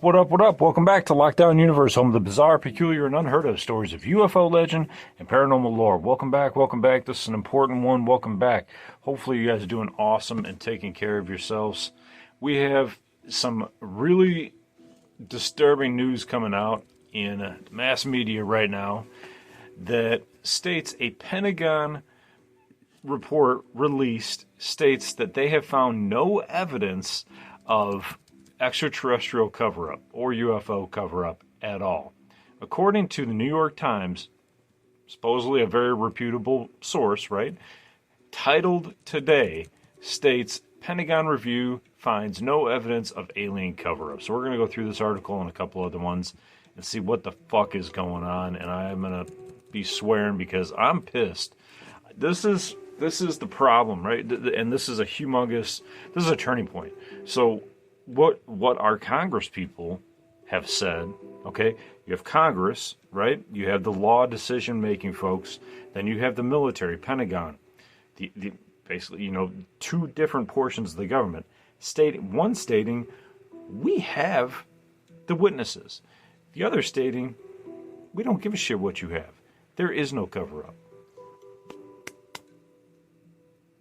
What up, what up? Welcome back to Lockdown Universe, home of the bizarre, peculiar, and unheard of stories of UFO legend and paranormal lore. Welcome back, welcome back. This is an important one. Welcome back. Hopefully you guys are doing awesome and taking care of yourselves. We have some really disturbing news coming out in mass media right now that states a Pentagon report released states that they have found no evidence of extraterrestrial cover-up or UFO cover-up at all. According to the New York Times, supposedly a very reputable source, right? Titled today states Pentagon review finds no evidence of alien cover-up. So we're going to go through this article and a couple other ones and see what the fuck is going on. And I'm going to be swearing because I'm pissed. This is the problem, right? And this is a turning point. So what our Congress people have said, okay? You have Congress, right? You have the law decision-making folks. Then you have the military, Pentagon. The basically, two different portions of the government. One stating, we have the witnesses. The other stating, we don't give a shit what you have. There is no cover-up.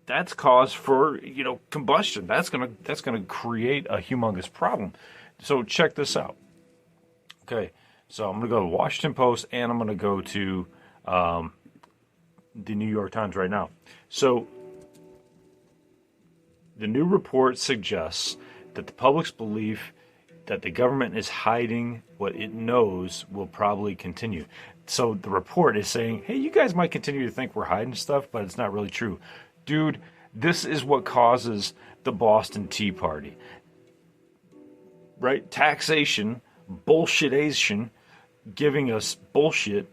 That's cause for, combustion. That's gonna create a humongous problem. So check this out. Okay, so I'm gonna go to Washington Post and I'm gonna go to the New York Times right now. So the new report suggests that the public's belief that the government is hiding what it knows will probably continue. So the report is saying, hey, you guys might continue to think we're hiding stuff, but it's not really true. Dude, this is what causes the Boston Tea Party. Right? Taxation, bullshitation, giving us bullshit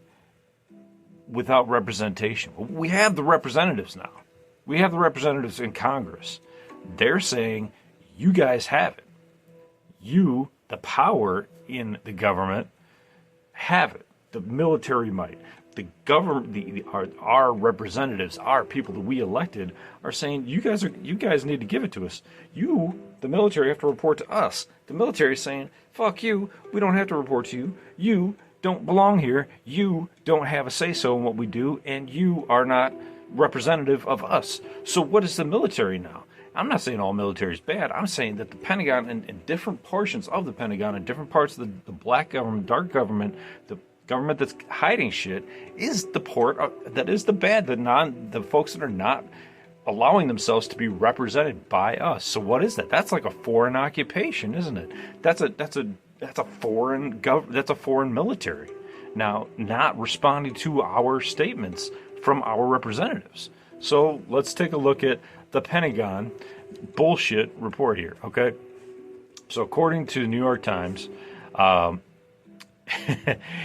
without representation. We have the representatives now. We have the representatives in Congress. They're saying, you guys have it. You, the power in the government, have it. The military might. The government, our representatives, our people that we elected, are saying you guys need to give it to us. You, the military, have to report to us. The military is saying, fuck you, we don't have to report to you. You don't belong here. You don't have a say-so in what we do, and you are not representative of us. So what is the military now? I'm not saying all military is bad. I'm saying that the Pentagon and different portions of the Pentagon and different parts of the black government, dark government, the government that's hiding shit is the part that is the bad, the folks that are not allowing themselves to be represented by us. So what is that? That's like a foreign occupation, isn't it? That's a foreign military. Now, not responding to our statements from our representatives. So let's take a look at the Pentagon bullshit report here, okay? So according to the New York Times,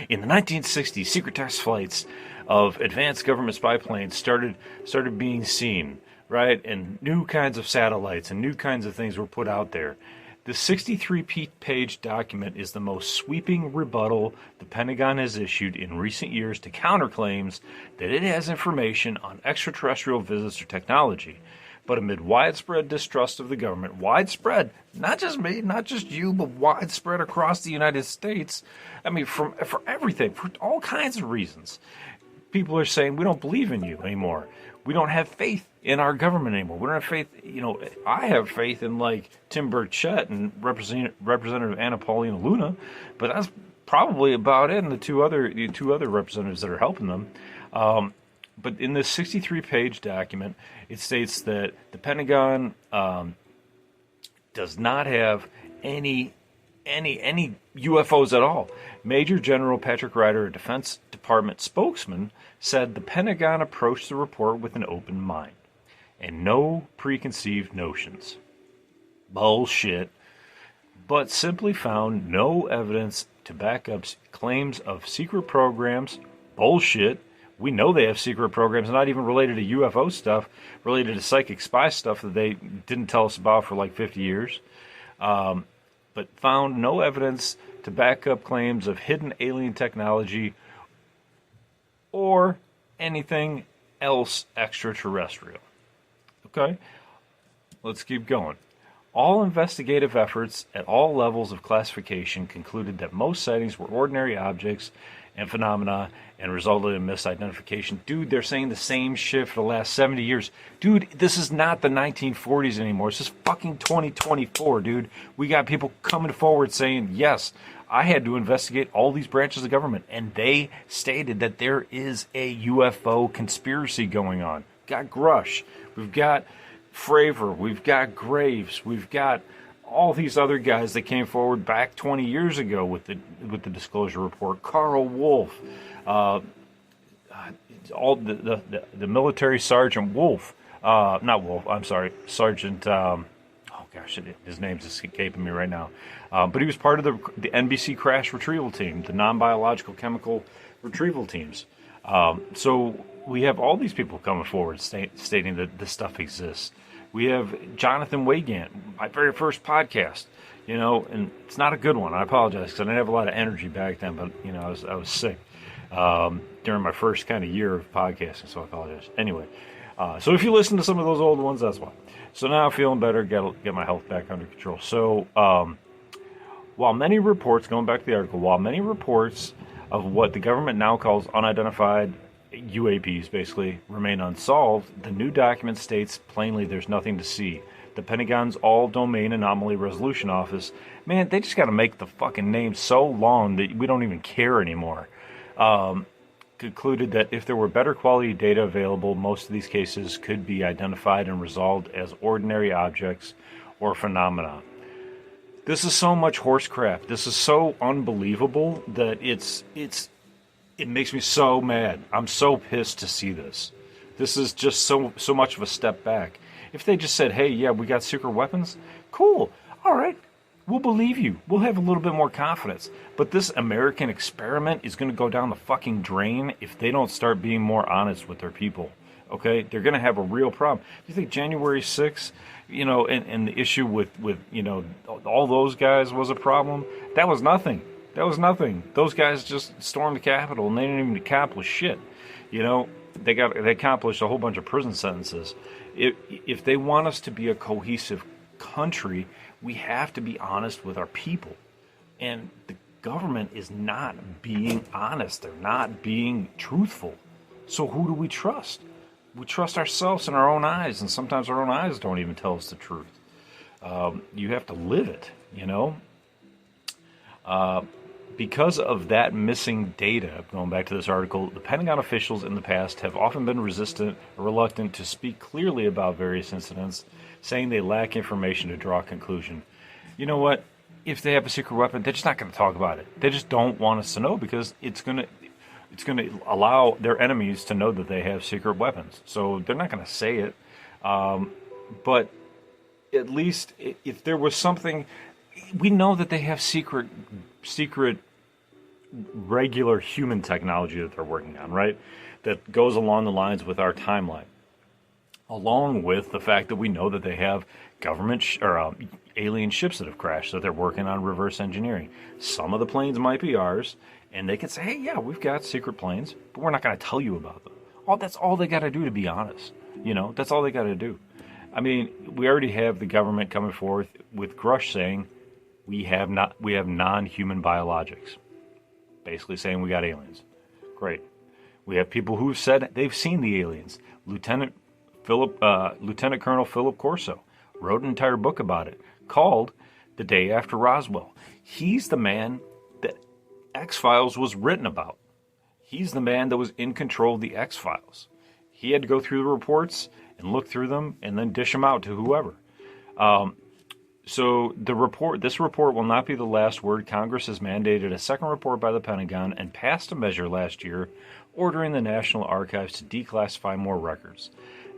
in the 1960s, secret test flights of advanced government spy planes started being seen, right? And new kinds of satellites and new kinds of things were put out there. The 63-page document is the most sweeping rebuttal the Pentagon has issued in recent years to counterclaims that it has information on extraterrestrial visits or technology. But amid widespread distrust of the government, widespread, not just me, not just you, but widespread across the United States, I mean, for everything, for all kinds of reasons, people are saying, we don't believe in you anymore. We don't have faith in our government anymore. We don't have faith, I have faith in, like, Tim Burchett and Representative Anna Paulina Luna, but that's probably about it, and the two other representatives that are helping them. But in this 63-page document, it states that the Pentagon does not have any UFOs at all. Major General Patrick Ryder, a Defense Department spokesman, said the Pentagon approached the report with an open mind and no preconceived notions. Bullshit. But simply found no evidence to back up claims of secret programs. Bullshit. We know they have secret programs, not even related to UFO stuff, related to psychic spy stuff that they didn't tell us about for like 50 years. But found no evidence to back up claims of hidden alien technology or anything else extraterrestrial. Okay? Let's keep going. All investigative efforts at all levels of classification concluded that most sightings were ordinary objects and phenomena and resulted in misidentification. Dude, they're saying the same shit for the last 70 years. Dude, this is not the 1940s anymore. It's just fucking 2024, dude. We got people coming forward saying, yes, I had to investigate all these branches of government, and they stated that there is a UFO conspiracy going on. Got Grush. We've got Fravor, we've got Graves, we've got all these other guys that came forward back 20 years ago with the disclosure report. Carl Wolf, all the military Sergeant Wolf, not Wolf. I'm sorry, Sergeant. Oh gosh, his name's escaping me right now. But he was part of the NBC crash retrieval team, the non-biological chemical retrieval teams. So we have all these people coming forward stating that this stuff exists. We have Jonathan Waygan, my very first podcast, and it's not a good one. I apologize because I didn't have a lot of energy back then, but I was sick during my first kind of year of podcasting, so I apologize. Anyway, so if you listen to some of those old ones, that's why. So now I'm feeling better, get my health back under control. So while many reports, going back to the article, of what the government now calls unidentified UAPs basically remain unsolved, the new document states plainly there's nothing to see. The Pentagon's All-Domain Anomaly Resolution Office, man, they just got to make the fucking name so long that we don't even care anymore. Concluded that if there were better quality data available, most of these cases could be identified and resolved as ordinary objects or phenomena. This is so much horse crap. This is so unbelievable that it makes me so mad. I'm so pissed to see this. This is just so much of a step back. If they just said, hey, yeah, we got secret weapons, cool. All right, we'll believe you. We'll have a little bit more confidence. But this American experiment is going to go down the fucking drain if they don't start being more honest with their people. Okay? They're going to have a real problem. You think January 6th, and the issue with all those guys was a problem? That was nothing. That was nothing. Those guys just stormed the Capitol and they didn't even accomplish shit. They accomplished a whole bunch of prison sentences. If they want us to be a cohesive country, we have to be honest with our people. And the government is not being honest. They're not being truthful. So who do we trust? We trust ourselves in our own eyes, and sometimes our own eyes don't even tell us the truth. You have to live it, Because of that missing data, going back to this article, the Pentagon officials in the past have often been reluctant to speak clearly about various incidents, saying they lack information to draw a conclusion. You know what? If they have a secret weapon, they're just not going to talk about it. They just don't want us to know because it's going to allow their enemies to know that they have secret weapons. So they're not going to say it. But at least if there was something, we know that they have secret regular human technology that they're working on, right? That goes along the lines with our timeline. Along with the fact that we know that they have government alien ships that have crashed that they're working on reverse engineering. Some of the planes might be ours, and they can say, hey, yeah, we've got secret planes, but we're not going to tell you about them. That's all they got to do, to be honest. That's all they got to do. I mean, we already have the government coming forth with Grush saying, we have non-human biologics, basically saying we got aliens. Great. We have people who've said they've seen the aliens. Lieutenant Colonel Philip Corso wrote an entire book about it called The Day After Roswell. He's the man that X-Files was written about. He's the man that was in control of the X-Files. He had to go through the reports and look through them and then dish them out to whoever. So this report will not be the last word. Congress has mandated a second report by the Pentagon and passed a measure last year ordering the National Archives to declassify more records.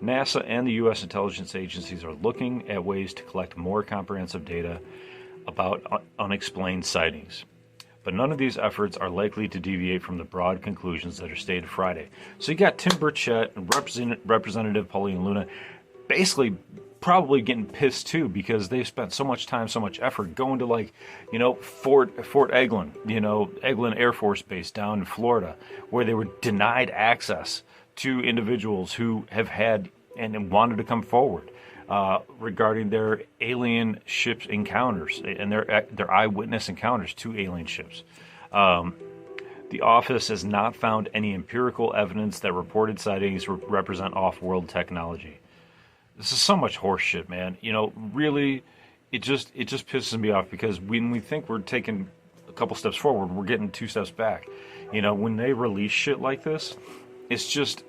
NASA and the U.S. intelligence agencies are looking at ways to collect more comprehensive data about unexplained sightings. But none of these efforts are likely to deviate from the broad conclusions that are stated Friday. So you got Tim Burchett and Representative Pauline Luna basically probably getting pissed too because they've spent so much time, so much effort going to Fort Eglin, Eglin Air Force Base down in Florida, where they were denied access to individuals who have had and wanted to come forward. regarding their alien ship encounters and their eyewitness encounters to alien ships. The office has not found any empirical evidence that reported sightings represent off-world technology. This is so much horse shit, man. Really, it just pisses me off, because when we think we're taking a couple steps forward, we're getting 2 steps back. When they release shit like this, it's just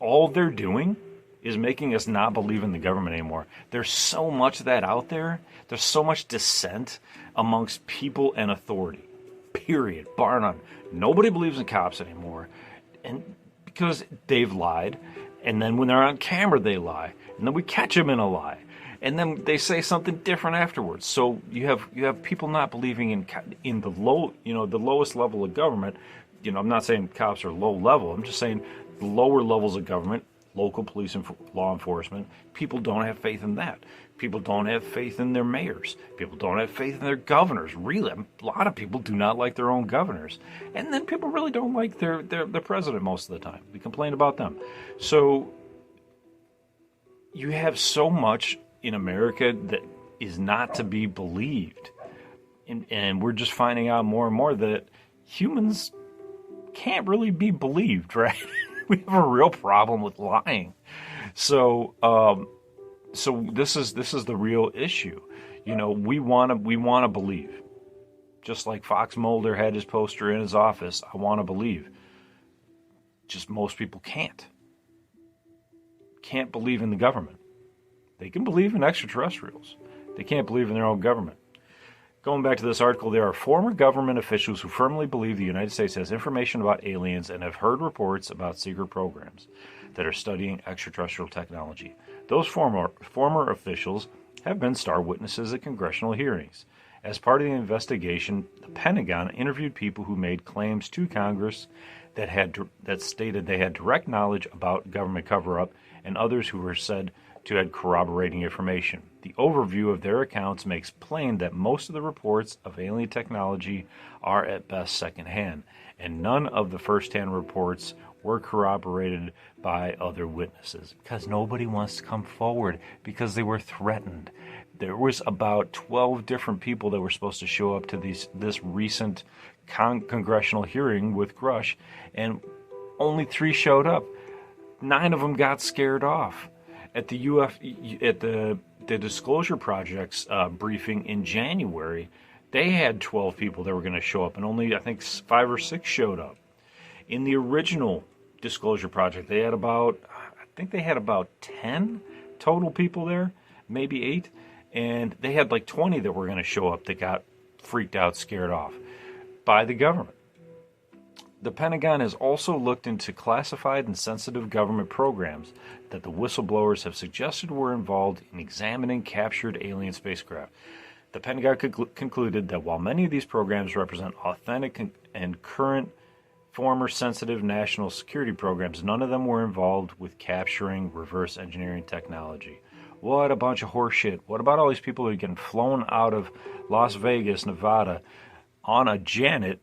all they're doing is making us not believe in the government anymore. There's so much of that out there. There's so much dissent amongst people and authority. Period. Bar none. Nobody believes in cops anymore, and because they've lied, and then when they're on camera they lie, and then we catch them in a lie, and then they say something different afterwards. So you have people not believing in the lowest level of government. I'm not saying cops are low level. I'm just saying the lower levels of government, local police and law enforcement, people don't have faith in that. People don't have faith in their mayors. People don't have faith in their governors. Really, a lot of people do not like their own governors. And then people really don't like their president most of the time. We complain about them. So you have so much in America that is not to be believed. And we're just finding out more and more that humans can't really be believed, right? We have a real problem with lying. So this is the real issue. We want to believe. Just like Fox Mulder had his poster in his office, I want to believe. Just most people can't. Can't believe in the government. They can believe in extraterrestrials. They can't believe in their own government. Going back to this article, there are former government officials who firmly believe the United States has information about aliens and have heard reports about secret programs that are studying extraterrestrial technology. Those former officials have been star witnesses at congressional hearings. As part of the investigation, the Pentagon interviewed people who made claims to Congress that stated they had direct knowledge about government cover-up, and others who were said to have corroborating information. The overview of their accounts makes plain that most of the reports of alien technology are at best secondhand, and none of the first-hand reports were corroborated by other witnesses, because nobody wants to come forward because they were threatened. There was about 12 different people that were supposed to show up to this recent congressional hearing with Grush, and only 3 showed up. 9 of them got scared off. At the Disclosure Project's briefing in January, they had 12 people that were going to show up, and only, I think, 5 or 6 showed up. In the original Disclosure Project, they had about 10 total people there, maybe 8, and they had like 20 that were going to show up that got freaked out, scared off by the government. The Pentagon has also looked into classified and sensitive government programs that the whistleblowers have suggested were involved in examining captured alien spacecraft. The Pentagon concluded that while many of these programs represent authentic and current former sensitive national security programs, none of them were involved with capturing reverse engineering technology. What a bunch of horseshit. What about all these people who are getting flown out of Las Vegas, Nevada on a Janet,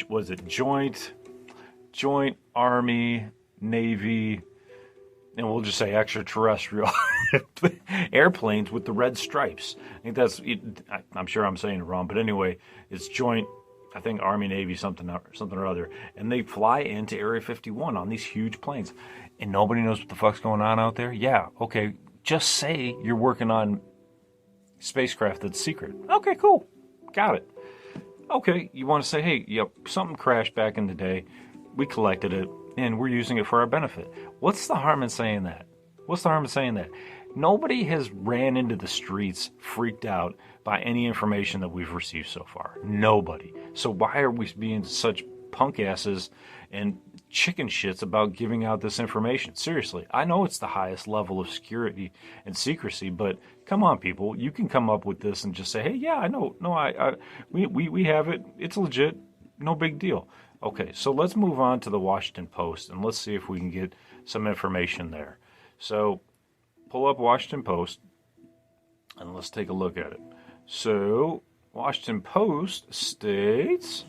was it Joint Army, Navy, and we'll just say extraterrestrial airplanes with the red stripes. I think I'm sure I'm saying it wrong, but anyway, it's Joint, I think Army, Navy, something or other, and they fly into Area 51 on these huge planes, and nobody knows what the fuck's going on out there? Yeah, okay, just say you're working on spacecraft that's secret. Okay, cool, got it. Okay, you want to say, hey, yep, something crashed back in the day, we collected it, and we're using it for our benefit. What's the harm in saying that? What's the harm in saying that? Nobody has ran into the streets freaked out by any information that we've received so far. Nobody. So why are we being such punk asses and chicken shits about giving out this information? Seriously, I know it's the highest level of security and secrecy, but come on, people. You can come up with this and just say, hey, yeah, I know. No, we have it. It's legit. No big deal. Okay, so let's move on to the Washington Post, and let's see if we can get some information there. So pull up Washington Post, and let's take a look at it. So Washington Post states,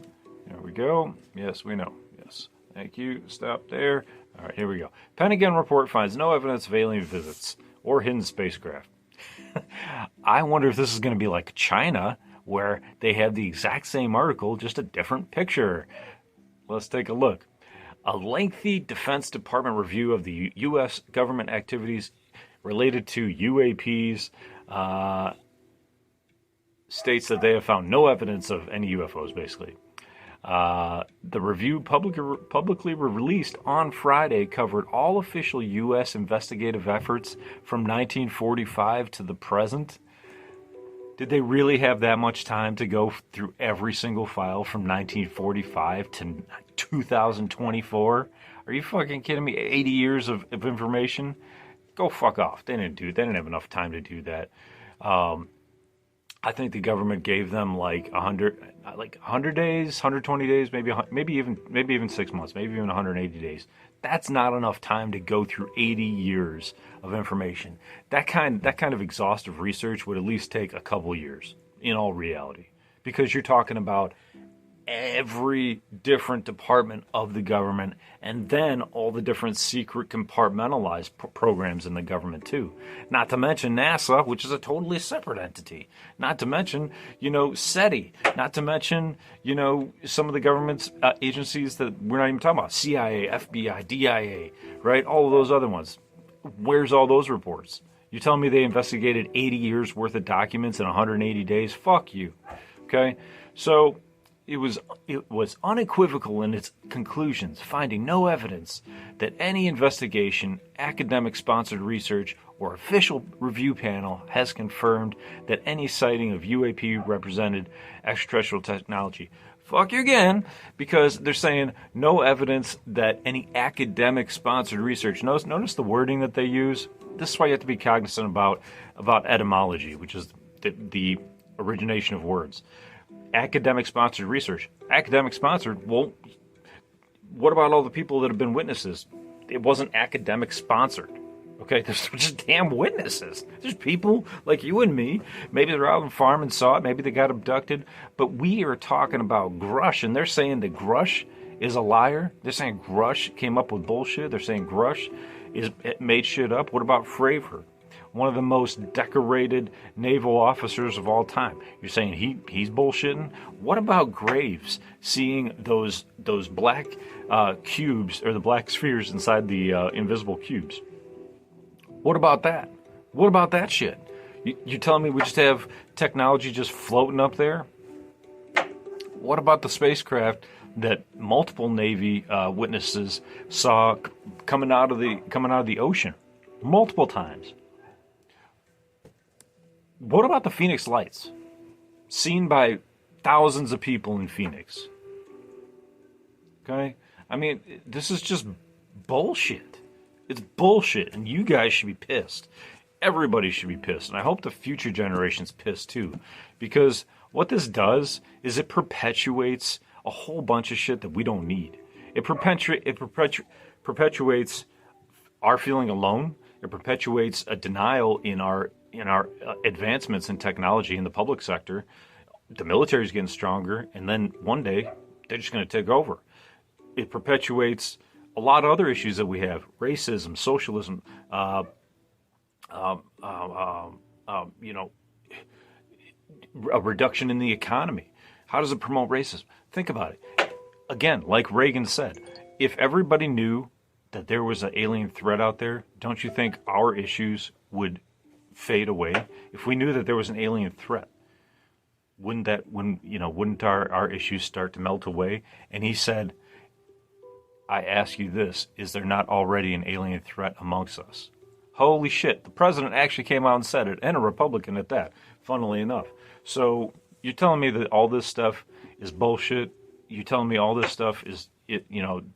there we go. Yes, we know. Yes. Thank you. Stop there. All right, here we go. Pentagon report finds no evidence of alien visits or hidden spacecraft. I wonder if this is going to be like China, where they have the exact same article, just a different picture. Let's take a look. A lengthy Defense Department review of the U.S. government activities related to UAPs states that they have found no evidence of any UFOs, basically. The review publicly released on Friday covered all official U.S. investigative efforts from 1945 to the present. Did they really have that much time to go through every single file from 1945 to 2024? Are you fucking kidding me? 80 years of information? Go fuck off. They didn't have enough time to do that. I think the government gave them like 100 days, 120 days, maybe even 6 months, maybe even 180 days. That's not enough time to go through 80 years of information. That kind of exhaustive research would at least take a couple years in all reality, because you're talking about every different department of the government, and then all the different secret compartmentalized programs in the government too. Not to mention NASA, which is a totally separate entity. Not to mention, SETI. Not to mention, some of the government's agencies that we're not even talking about. CIA, FBI, DIA, right? All of those other ones. Where's all those reports? You telling me they investigated 80 years worth of documents in 180 days? Fuck you. Okay? So it was unequivocal in its conclusions, finding no evidence that any investigation, academic-sponsored research, or official review panel has confirmed that any sighting of UAP represented extraterrestrial technology. Fuck you again, because they're saying no evidence that any academic-sponsored research. Notice the wording that they use. This is why you have to be cognizant about etymology, which is the origination of words. Academic-sponsored research. Academic-sponsored, well, what about all the people that have been witnesses? It wasn't academic-sponsored. Okay, there's just damn witnesses. There's people like you and me. Maybe they're out on the farm and saw it. Maybe they got abducted. But we are talking about Grush, and they're saying that Grush is a liar. They're saying Grush came up with bullshit. They're saying Grush made shit up. What about Fravor? One of the most decorated naval officers of all time. You're saying he's bullshitting? What about Graves seeing those black cubes, or the black spheres inside the invisible cubes? What about that? What about that shit? You telling me we just have technology just floating up there? What about the spacecraft that multiple Navy witnesses saw coming out of the ocean multiple times? What about the Phoenix Lights, seen by thousands of people in Phoenix? Okay? I mean, this is just bullshit. It's bullshit, and you guys should be pissed. Everybody should be pissed, and I hope the future generation's pissed too, because what this does is it perpetuates a whole bunch of shit that we don't need. It perpetuates our feeling alone. It perpetuates a denial in our advancements in technology in the public sector. The military's getting stronger, and then one day they're just going to take over. It perpetuates a lot of other issues that we have: racism, socialism, a reduction in the economy. How does it promote racism? Think about it. Again, like Reagan said, if everybody knew that there was an alien threat out there, don't you think our issues would fade away? If we knew that there was an alien threat, wouldn't our issues start to melt away? And he said, I ask you this, is there not already an alien threat amongst us? Holy shit, the president actually came out and said it, and a Republican at that, funnily enough. So you're telling me that all this stuff is bullshit? You're telling me all this stuff is,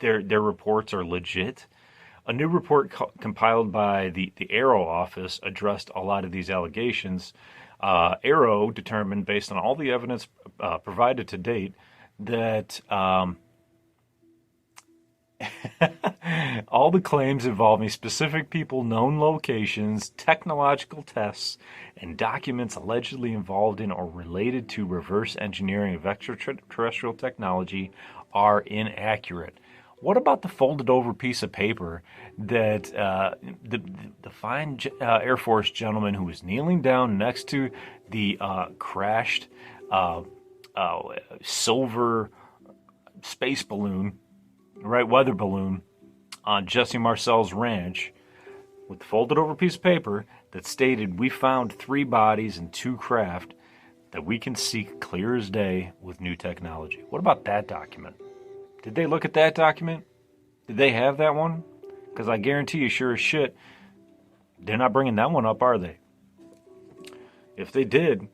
their reports are legit? A new report compiled by the Arrow office addressed a lot of these allegations. Arrow determined, based on all the evidence provided to date, that all the claims involving specific people, known locations, technological tests, and documents allegedly involved in or related to reverse engineering of extraterrestrial technology are inaccurate. What about the folded over piece of paper that the fine Air Force gentleman who was kneeling down next to the crashed uh, silver space balloon, right, weather balloon on Jesse Marcel's ranch, with the folded over piece of paper that stated, "We found 3 bodies and 2 craft that we can see clear as day with new technology"? What about that document? Did they look at that document? Did they have that one? Because I guarantee you, sure as shit, they're not bringing that one up, are they? If they did,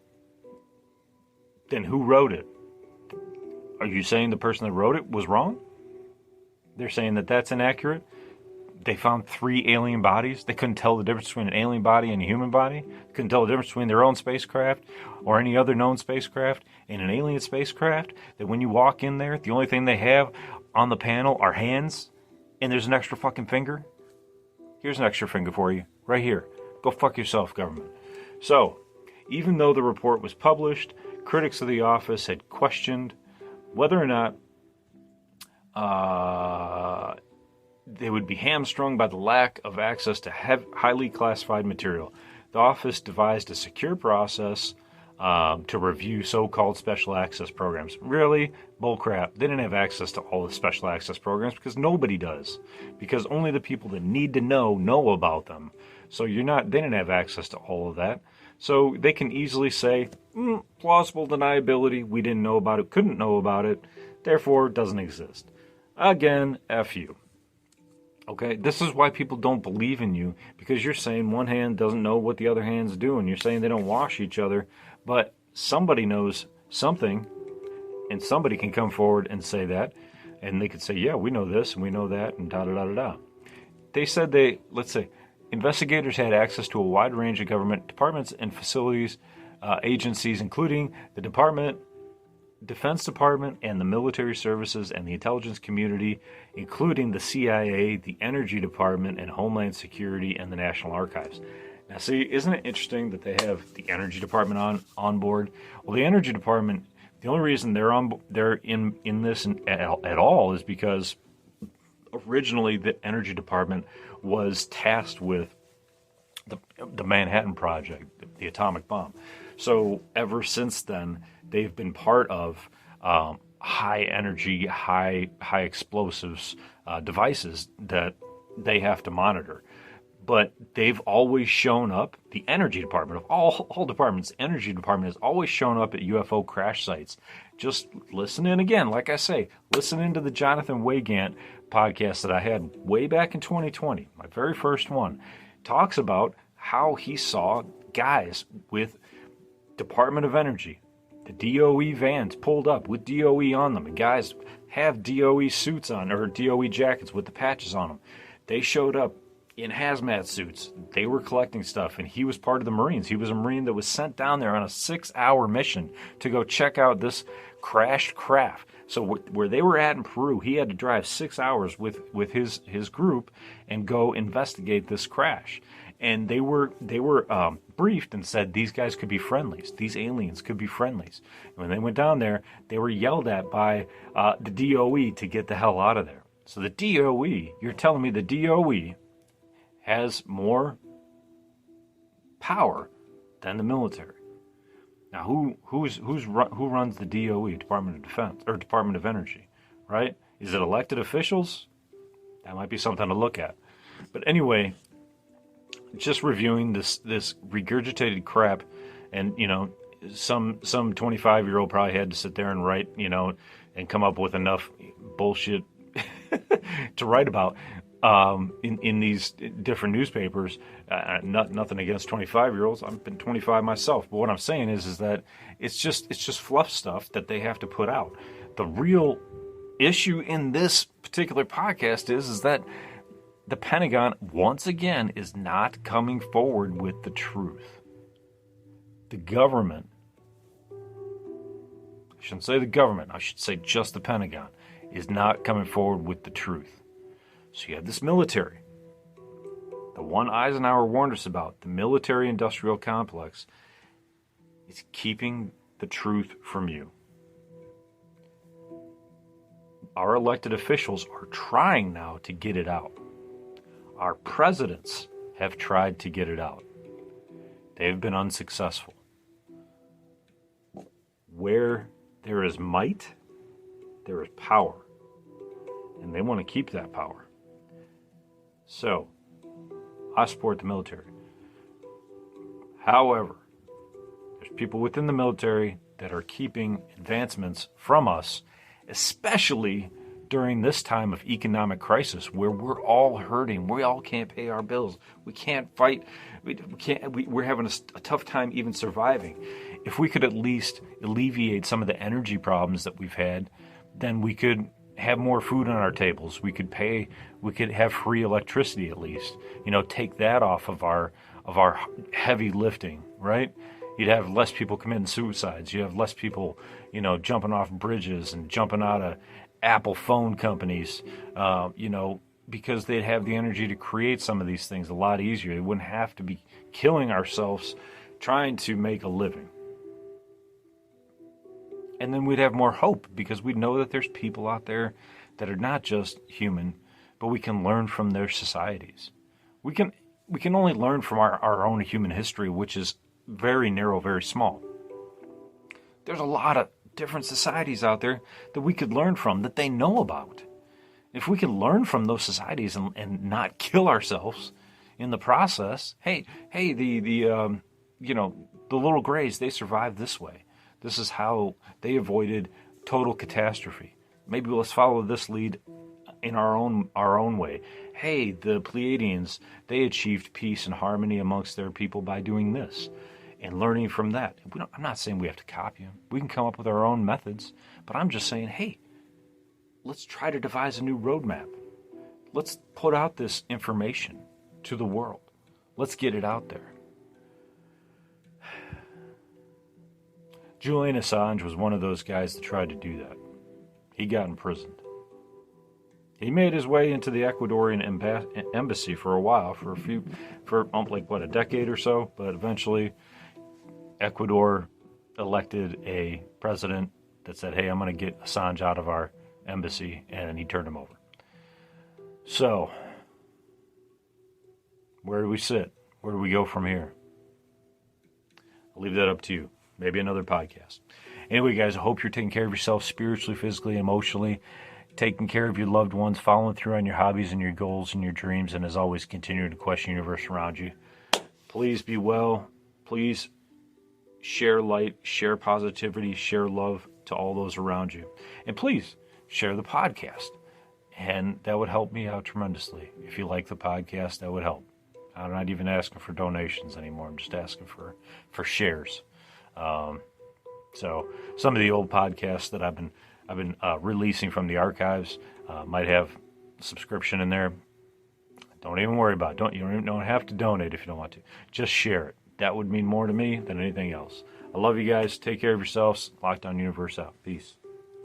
then who wrote it? Are you saying the person that wrote it was wrong? They're saying that that's inaccurate? They found 3 alien bodies. They couldn't tell the difference between an alien body and a human body. They couldn't tell the difference between their own spacecraft or any other known spacecraft and an alien spacecraft. That when you walk in there, the only thing they have on the panel are hands, and there's an extra fucking finger. Here's an extra finger for you, right here. Go fuck yourself, government. So, even though the report was published, critics of the office had questioned whether or not they would be hamstrung by the lack of access to highly classified material. The office devised a secure process to review so-called special access programs. Really? Bullcrap. They didn't have access to all the special access programs because nobody does. Because only the people that need to know about them. So they didn't have access to all of that. So they can easily say, plausible deniability, we didn't know about it, couldn't know about it, therefore it doesn't exist. Again, F you. Okay, this is why people don't believe in you, because you're saying one hand doesn't know what the other hand's doing. You're saying they don't wash each other, but somebody knows something, and somebody can come forward and say that, and they could say, yeah, we know this, and we know that, and da-da-da-da-da. They said let's say, investigators had access to a wide range of government departments and facilities, agencies, including the Defense Department and the military services and the intelligence community, including the CIA, the Energy Department, and Homeland Security, and the National Archives. Now, see, isn't it interesting that they have the Energy Department on board? Well, the Energy Department, the only reason they're in this at all is because originally the Energy Department was tasked with the Manhattan Project, the atomic bomb. So ever since then, they've been part of high energy, high explosives devices that they have to monitor. But they've always shown up, the Energy Department, of all departments, the Energy Department has always shown up at UFO crash sites. Just listen in again, like I say, listen into the Jonathan Weygandt podcast that I had way back in 2020, my very first one. Talks about how he saw guys with Department of Energy, the DOE vans pulled up with DOE on them. And guys have DOE suits on, or DOE jackets with the patches on them. They showed up in hazmat suits. They were collecting stuff, and he was part of the Marines. He was a Marine that was sent down there on a 6-hour mission to go check out this crashed craft. So where they were at in Peru, he had to drive 6 hours with his group and go investigate this crash. And they were briefed and said these guys could be friendlies. These aliens could be friendlies. And when they went down there, they were yelled at by the DOE to get the hell out of there. So the DOE, you're telling me the DOE has more power than the military? Now, who runs the DOE, Department of Defense, or Department of Energy, right? Is it elected officials? That might be something to look at. But anyway, just reviewing this regurgitated crap, and some 25-year-old probably had to sit there and write, and come up with enough bullshit to write about in these different newspapers. Nothing against 25-year-olds. I've been 25 myself, but what I'm saying is that it's just fluff stuff that they have to put out. The real issue in this particular podcast is that the Pentagon, once again, is not coming forward with the truth. The government, I shouldn't say the government, I should say just the Pentagon, is not coming forward with the truth. So you have this military, the one Eisenhower warned us about, the military-industrial complex, is keeping the truth from you. Our elected officials are trying now to get it out. Our presidents have tried to get it out. They've been unsuccessful. Where there is might, there is power. And they want to keep that power. So, I support the military. However, there's people within the military that are keeping advancements from us, especially during this time of economic crisis where we're all hurting. We all can't pay our bills. We can't fight. We're having a tough time even surviving. If we could at least alleviate some of the energy problems that we've had, then we could have more food on our tables. We could have free electricity at least. Take that off of our heavy lifting, right? You'd have less people committing suicides. You'd have less people, jumping off bridges and jumping out of Apple phone companies, because they'd have the energy to create some of these things a lot easier. They wouldn't have to be killing ourselves trying to make a living. And then we'd have more hope because we'd know that there's people out there that are not just human, but we can learn from their societies. We can only learn from our own human history, which is very narrow, very small. There's a lot of different societies out there that we could learn from that they know about. If we can learn from those societies and not kill ourselves in the process, the little Greys, they survived this way. This is how they avoided total catastrophe. Maybe let's follow this lead in our own way. Hey, the Pleiadians, they achieved peace and harmony amongst their people by doing this. And learning from that. I'm not saying we have to copy them. We can come up with our own methods. But I'm just saying, hey, let's try to devise a new roadmap. Let's put out this information to the world. Let's get it out there. Julian Assange was one of those guys that tried to do that. He got imprisoned. He made his way into the Ecuadorian embassy for a while, for a decade or so, but eventually Ecuador elected a president that said, hey, I'm going to get Assange out of our embassy, and he turned him over. So, where do we sit? Where do we go from here? I'll leave that up to you. Maybe another podcast. Anyway, guys, I hope you're taking care of yourself spiritually, physically, emotionally, taking care of your loved ones, following through on your hobbies and your goals and your dreams, and as always, continuing to question the universe around you. Please be well. Please share light, share positivity, share love to all those around you. And please share the podcast. And that would help me out tremendously. If you like the podcast, that would help. I'm not even asking for donations anymore. I'm just asking for shares. So some of the old podcasts that I've been releasing from the archives might have a subscription in there. Don't even worry about it. You don't have to donate if you don't want to. Just share it. That would mean more to me than anything else. I love you guys. Take care of yourselves. Lockdown Universe out. Peace.